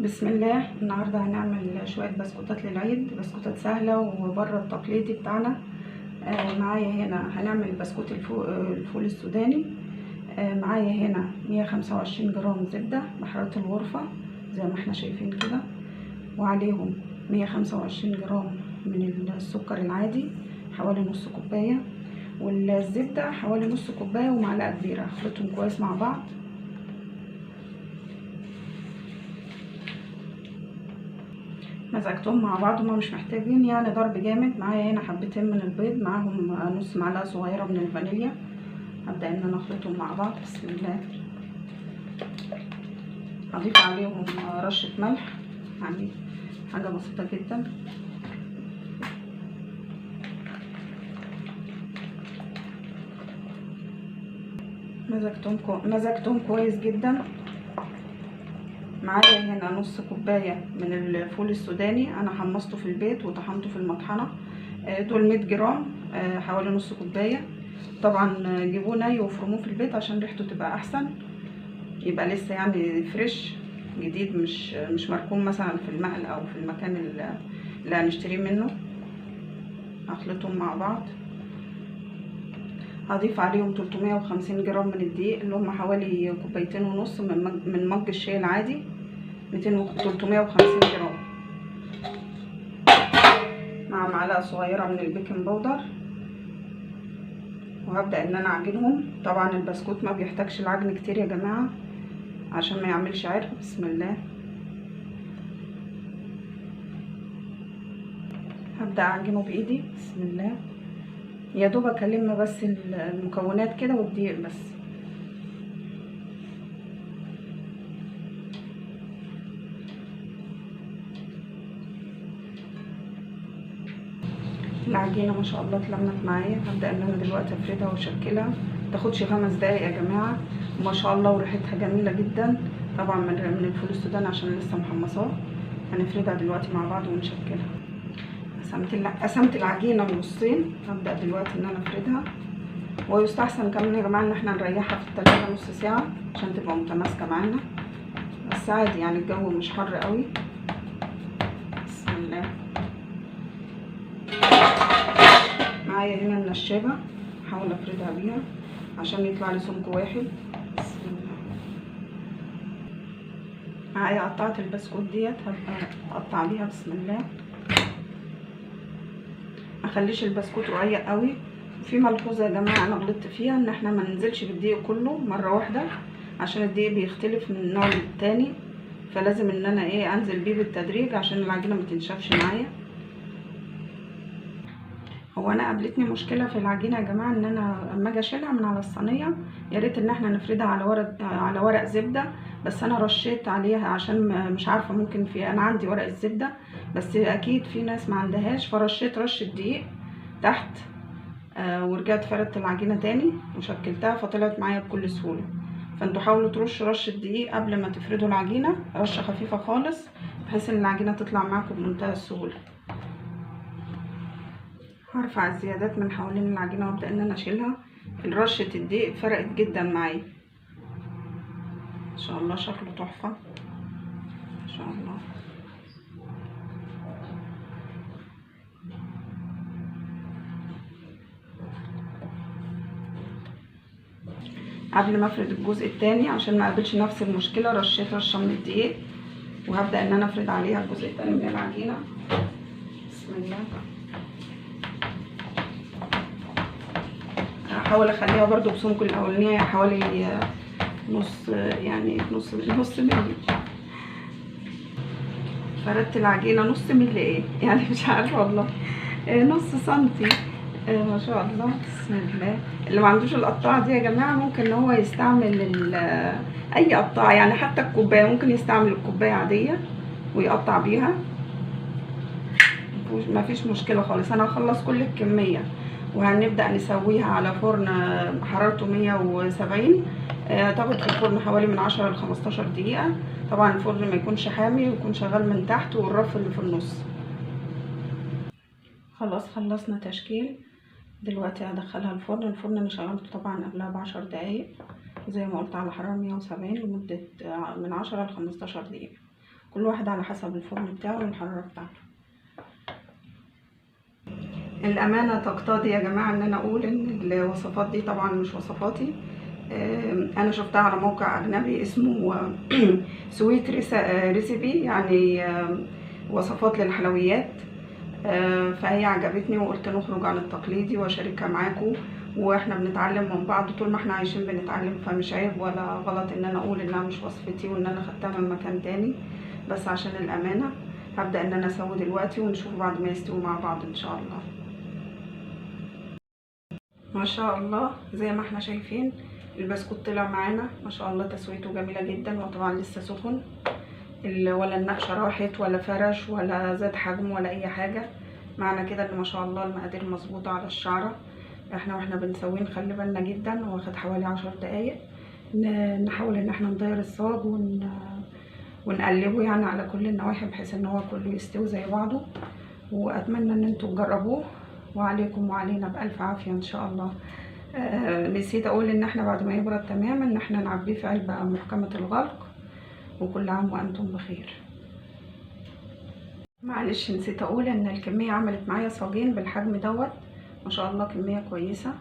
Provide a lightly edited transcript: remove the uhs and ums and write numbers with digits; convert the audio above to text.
بسم الله. النهارده هنعمل شويه بسكوتات للعيد، بسكوتات سهله وبره التقليدي بتاعنا. معايا هنا هنعمل بسكوت الفول السوداني. معايا هنا 125 جرام زبده بحراره الغرفه زي ما احنا شايفين كده، وعليهم 125 جرام من السكر العادي حوالي نص كوبايه، والزبده حوالي نص كوبايه ومعلقه كبيره. اخلطهم كويس مع بعض. مزجتهم مع بعض، هما مش محتاجين يعني ضرب جامد. معايا هنا حبتين من البيض، معاهم نص معلقه صغيره من الفانيليا. هبدا ان انا اخلطهم مع بعض. بسم الله. هضيف عليهم رشه ملح، يعني حاجه بسيطه جدا. مزجتهم كويس جدا. معايا هنا نص كوبايه من الفول السوداني، انا حمصته في البيت وطحنته في المطحنه. دول 100 جرام، حوالي نص كوبايه. طبعا جيبوه ني وفرموه في البيت عشان ريحته تبقى احسن، يبقى لسه يعني فريش جديد، مش مركون مثلا في المقل او في المكان اللي هنشتريه منه. هخلطهم مع بعض. هضيف عليهم 350 جرام من الدقيق، اللي هم حوالي كوبايتين ونص من مج الشاي العادي. 350 جرام، مع معلقه صغيره من البيكنج باودر. وهبدا ان انا اعجنهم. طبعا البسكوت ما بيحتاجش العجن كتير يا جماعه عشان ما يعملش عرق. بسم الله. هبدا اعجنه بايدي. بسم الله. يا دوب اكلم بس المكونات كده والدقيق بس. العجينه ما شاء الله اتلمت معايا. هبدا ان انا دلوقتي افردها واشكلها. متاخدش 5 دقايق يا جماعه، وما شاء الله وريحتها جميله جدا. طبعا من الفول السوداني عشان لسه محمصاه. هنفردها دلوقتي مع بعض ونشكلها. قسمت العجينه نصين. هبدا دلوقتي ان انا افردها. ويستحسن كمان يا جماعه ان احنا نريحها في التلاجة نص ساعه عشان تبقى متماسكه معانا، بس عادي يعني الجو مش حر قوي. بسم الله. معايا هنا النشابه، هحاول افردها بيها عشان يطلع لي سمك واحد. بسم الله. معايا قطعه البسكوت ديت، هبقى اقطع بيها. بسم الله. ما اخليش البسكوت رقيق قوي. في ملحوظه يا جماعه انا غلطت فيها، ان احنا ما ننزلش بالدقيق كله مره واحده عشان الدقيق بيختلف من نوع للتاني، فلازم ان انا انزل بيه بالتدريج عشان العجينه ما تنشفش معايا. هو انا قابلتني مشكله في العجينه يا جماعه، ان انا اما اجي اشيلها من على الصينيه يا ريت ان احنا نفردها على ورق زبده، بس انا رشيت عليها عشان مش عارفه، ممكن انا عندي ورق الزبده بس اكيد في ناس ما عندهاش، فرشيت رشه دقيق تحت. ورجعت فردت العجينه تاني وشكلتها فطلعت معايا بكل سهوله. فانتوا حاولوا ترشوا رشه دقيق قبل ما تفردوا العجينه، رشه خفيفه خالص بحيث ان العجينه تطلع معاكم بمنتهى السهوله. هرفع الزيادات من حوالين العجينه وابدا ان انا اشيلها. رشه الدقيق فرقت جدا معايا ان شاء الله. شكله تحفه ان شاء الله. قبل ما افرد الجزء التاني عشان ما اقابلش نفس المشكله، رشيت رشه من الدقيق وهبدا ان انا افرد عليها الجزء التاني من العجينه. بسم الله. هحاول اخليها برضو بسمك الاولانيه حوالي نص، يعني نص ملي. فردت العجينه نص ملي يعني مش عارفه والله، نص سنتي. ما شاء الله. بسم الله. اللي ما عندوش القطاعه دي يا جماعه ممكن ان هو يستعمل اي قطاعه، يعني حتى الكوبايه ممكن يستعمل الكوبايه عاديه ويقطع بيها، ما فيش مشكله خالص. انا هخلص كل الكميه وهنبدا نسويها على فرن حرارته 170. تاخد في الفرن حوالي من 10 ل 15 دقيقه. طبعا الفرن ما يكونش حامي ويكون شغال من تحت والرف اللي في النص. خلاص خلصنا تشكيل. دلوقتي هدخلها الفرن. الفرن انا شغلته طبعا قبلها ب10 دقايق زي ما قلت على حراره 170 لمده من 10 ل 15 دقيقه. كل واحد على حسب الفرن بتاعه والحرارة بتاعته. الأمانة تقتضي يا جماعة إن أنا أقول إن الوصفات دي طبعا مش وصفاتي، أنا شفتها على موقع أجنبي اسمه سويت ريسيبي، يعني وصفات للحلويات. فهي عجبتني وقلت نخرج عن التقليدي واشاركها معاكم، واحنا بنتعلم من بعض. طول ما احنا عايشين بنتعلم، فمش عيب ولا غلط ان انا اقول انها مش وصفتي وان انا خدتها من مكان تاني. بس عشان الامانة هبدأ ان انا اسوي دلوقتي ونشوف بعد ما يستووا مع بعض ان شاء الله. ما شاء الله زي ما احنا شايفين البسكوت طلع معانا ما شاء الله، تسويته جميلة جدا، وطبعا لسه سخن، ولا النقشة راحت ولا فرش ولا زاد حجم ولا اي حاجة. معنى كده ان ما شاء الله المقادير مظبوطة على الشعرة. واحنا بنسويه نخلي بالنا جدا، واخد حوالي 10 دقايق. نحاول ان احنا ندير الصاج ونقلبه يعني على كل النواحي بحيث ان هو كله يستوي زي بعضه. واتمنى ان انتوا تجربوه، وعليكم وعلينا بألف عافية ان شاء الله. نسيت اقول ان احنا بعد ما يبرد تماما ان احنا نعبيه في علبة محكمة الغلق. وكل عام وانتم بخير. معلش نسيت اقول ان الكمية عملت معايا صاجين بالحجم دوت، ما شاء الله كمية كويسة.